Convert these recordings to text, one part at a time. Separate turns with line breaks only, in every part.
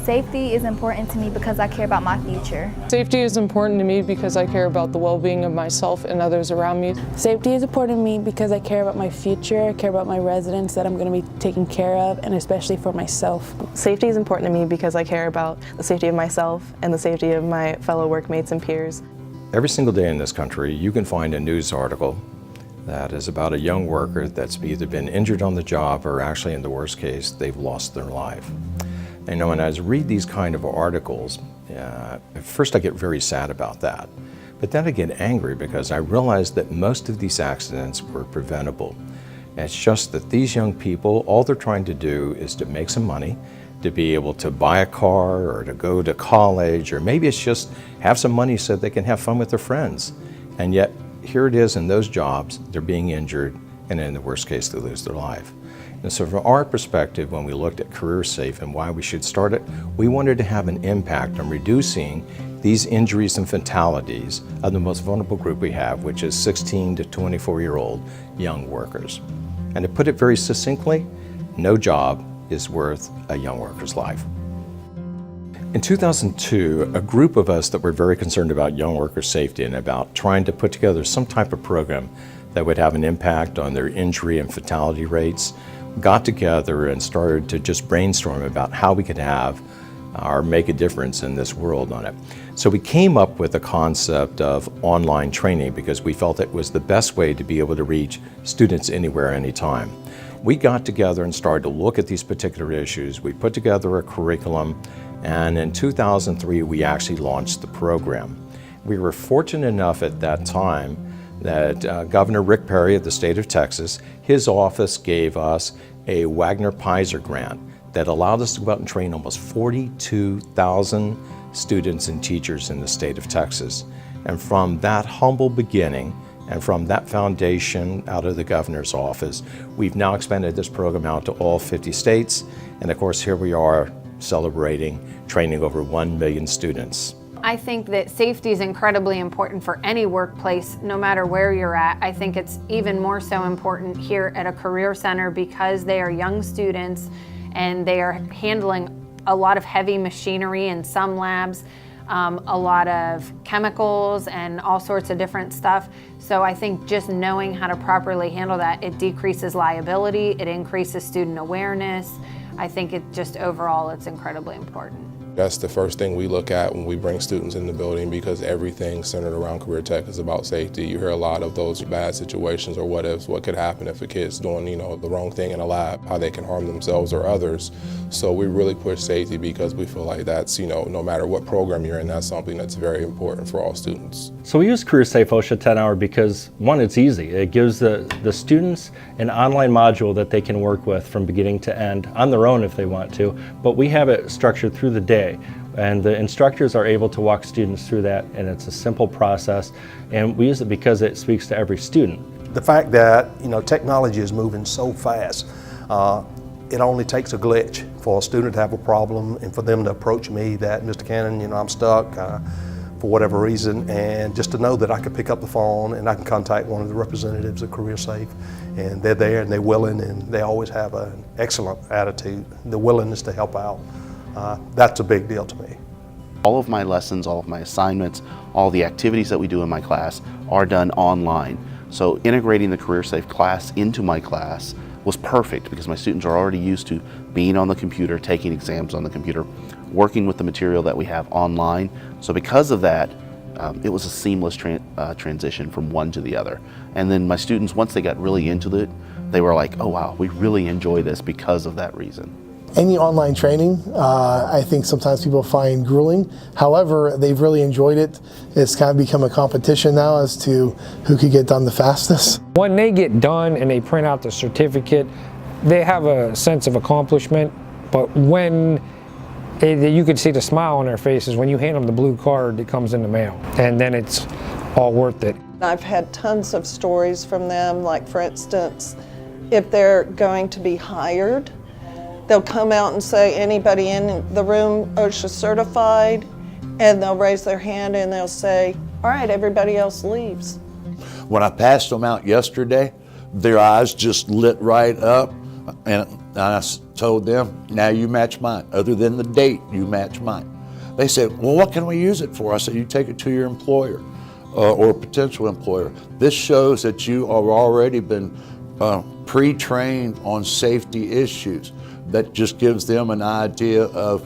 Safety is important to me because I care about my future.
Safety is important to me because I care about the well-being of myself and others around me.
Safety is important to me because I care about my future, I care about my residents that I'm going to be taking care of, and especially for myself.
Safety is important to me because I care about the safety of myself and the safety of my fellow workmates and peers.
Every single day in this country, you can find a news article that is about a young worker that's either been injured on the job or actually, in the worst case, they've lost their life. And when I read these kind of articles, at first I get very sad about that. But then I get angry because I realize that most of these accidents were preventable. And it's just that these young people, all they're trying to do is to make some money, to be able to buy a car or to go to college, or maybe it's just have some money so they can have fun with their friends. And yet, here it is in those jobs, they're being injured, and in the worst case, they lose their life. And so from our perspective, when we looked at CareerSafe and why we should start it, we wanted to have an impact on reducing these injuries and fatalities of the most vulnerable group we have, which is 16 to 24-year-old young workers. And to put it very succinctly, no job is worth a young worker's life. In 2002, a group of us that were very concerned about young worker safety and about trying to put together some type of program that would have an impact on their injury and fatality rates got together and started to just brainstorm about how we could have or make a difference in this world on it. So we came up with the concept of online training because we felt it was the best way to be able to reach students anywhere, anytime. We got together and started to look at these particular issues. We put together a curriculum, and in 2003 we actually launched the program. We were fortunate enough at that time that Governor Rick Perry of the state of Texas, his office gave us a Wagner-Pizer grant that allowed us to go out and train almost 42,000 students and teachers in the state of Texas. And from that humble beginning, and from that foundation out of the governor's office, we've now expanded this program out to all 50 states. And of course, here we are celebrating training over 1 million students.
I think that safety is incredibly important for any workplace, no matter where you're at. I think it's even more so important here at a career center because they are young students and they are handling a lot of heavy machinery in some labs, a lot of chemicals and all sorts of different stuff. So I think just knowing how to properly handle that, it decreases liability, it increases student awareness. I think it just overall, it's incredibly important.
That's the first thing we look at when we bring students in the building because everything centered around career tech is about safety. You hear a lot of those bad situations or what ifs, what could happen if a kid's doing, the wrong thing in a lab, how they can harm themselves or others. So we really push safety because we feel like that's, no matter what program you're in, that's something that's very important for all students.
So we use CareerSafe OSHA 10 Hour because one, it's easy. It gives the students an online module that they can work with from beginning to end on their own if they want to, but we have it structured through the day. And the instructors are able to walk students through that, and it's a simple process. And we use it because it speaks to every student.
The fact that technology is moving so fast, it only takes a glitch for a student to have a problem and for them to approach me that, Mr. Cannon, I'm stuck for whatever reason, and just to know that I could pick up the phone and I can contact one of the representatives of CareerSafe, and they're there and they're willing and they always have an excellent attitude, the willingness to help out. That's a big deal to me.
All of my lessons, all of my assignments, all the activities that we do in my class are done online. So integrating the CareerSafe class into my class was perfect because my students are already used to being on the computer, taking exams on the computer, working with the material that we have online. So because of that, it was a seamless transition from one to the other. And then my students, once they got really into it, they were like, oh wow, we really enjoy this because of that reason.
Any online training, I think sometimes people find grueling. However, they've really enjoyed it. It's kind of become a competition now as to who could get done the fastest.
When they get done and they print out the certificate, they have a sense of accomplishment, but when you can see the smile on their faces when you hand them the blue card that comes in the mail, and then it's all worth it.
I've had tons of stories from them, like for instance, if they're going to be hired, they'll come out and say, anybody in the room OSHA certified? And they'll raise their hand and they'll say, all right, everybody else leaves.
When I passed them out yesterday, their eyes just lit right up. And And I told them, now you match mine. Other than the date, you match mine. They said, well, what can we use it for? I said, you take it to your employer or potential employer. This shows that you have already been pre-trained on safety issues. That just gives them an idea of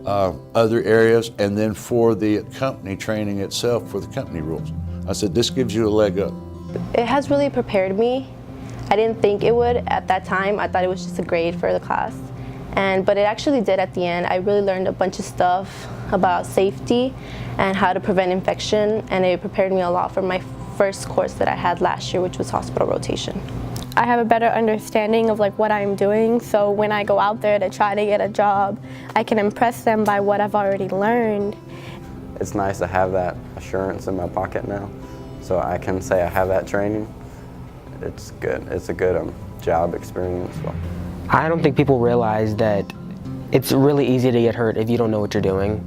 other areas, and then for the company training itself for the company rules. I said, this gives you a leg up.
It has really prepared me. I didn't think it would at that time. I thought it was just a grade for the class. But it actually did at the end. I really learned a bunch of stuff about safety and how to prevent infection, and it prepared me a lot for my first course that I had last year, which was hospital rotation.
I have a better understanding of what I'm doing, so when I go out there to try to get a job, I can impress them by what I've already learned.
It's nice to have that assurance in my pocket now, so I can say I have that training. It's good. It's a good job experience.
I don't think people realize that it's really easy to get hurt if you don't know what you're doing.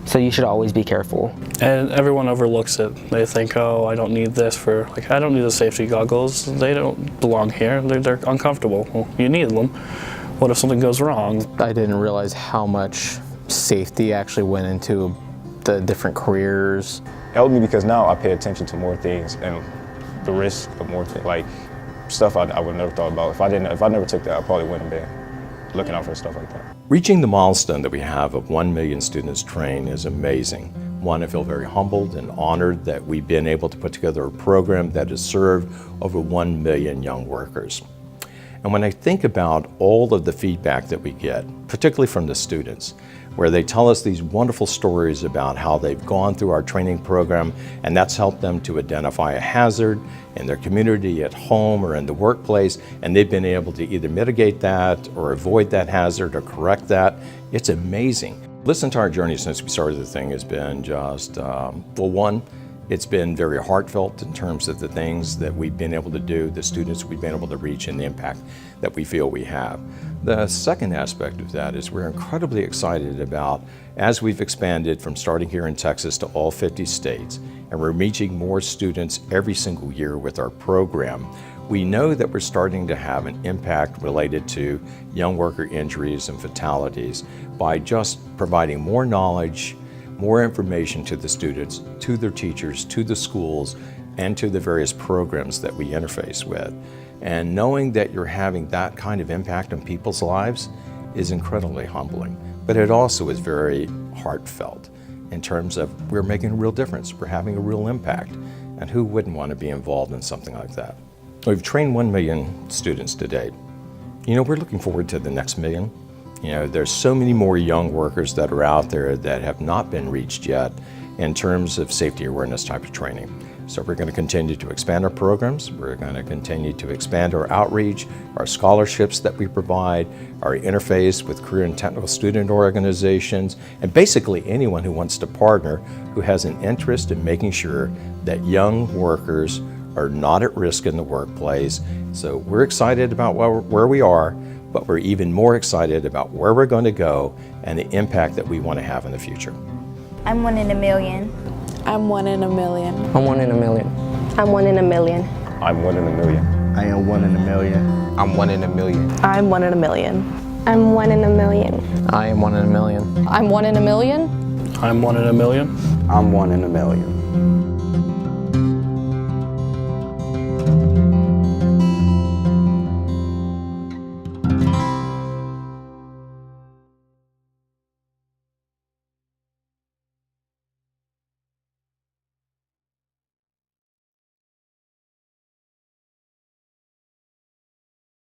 So you should always be careful.
And everyone overlooks it. They think, oh, I don't need this for, I don't need the safety goggles. They don't belong here. They're uncomfortable. Well, you need them. What if something goes wrong?
I didn't realize how much safety actually went into the different careers.
It helped me because now I pay attention to more things and the risk of more things, like stuff I would never thought about. If I never took that, I probably wouldn't have been looking out for stuff like that.
Reaching the milestone that we have of 1 million students trained is amazing. One, I feel very humbled and honored that we've been able to put together a program that has served over 1 million young workers. And when I think about all of the feedback that we get, particularly from the students, where they tell us these wonderful stories about how they've gone through our training program and that's helped them to identify a hazard in their community, at home, or in the workplace, and they've been able to either mitigate that or avoid that hazard or correct that. It's amazing. Listen to our journey since we started the thing has been just, well, one, it's been very heartfelt in terms of the things that we've been able to do, the students we've been able to reach, and the impact that we feel we have. The second aspect of that is we're incredibly excited about, as we've expanded from starting here in Texas to all 50 states, and we're reaching more students every single year with our program, we know that we're starting to have an impact related to young worker injuries and fatalities by just providing more knowledge, more information to the students, to their teachers, to the schools, and to the various programs that we interface with. And knowing that you're having that kind of impact on people's lives is incredibly humbling. But it also is very heartfelt in terms of we're making a real difference, we're having a real impact, and who wouldn't want to be involved in something like that? We've trained 1 million students to date. We're looking forward to the next million. There's so many more young workers that are out there that have not been reached yet in terms of safety awareness type of training. So we're going to continue to expand our programs. We're going to continue to expand our outreach, our scholarships that we provide, our interface with career and technical student organizations, and basically anyone who wants to partner who has an interest in making sure that young workers are not at risk in the workplace. So we're excited about where we are, but we're even more excited about where we're going to go and the impact that we want to have in the future.
I'm 1 in a million.
I'm 1 in a million.
I'm 1 in a million.
I'm 1 in a million.
I'm 1 in a million.
I am 1 in a million.
I'm 1 in a million.
I'm 1 in a million.
I'm 1 in a million.
I am 1 in a million.
I'm 1 in a million.
I'm 1 in a million.
I'm 1 in a million.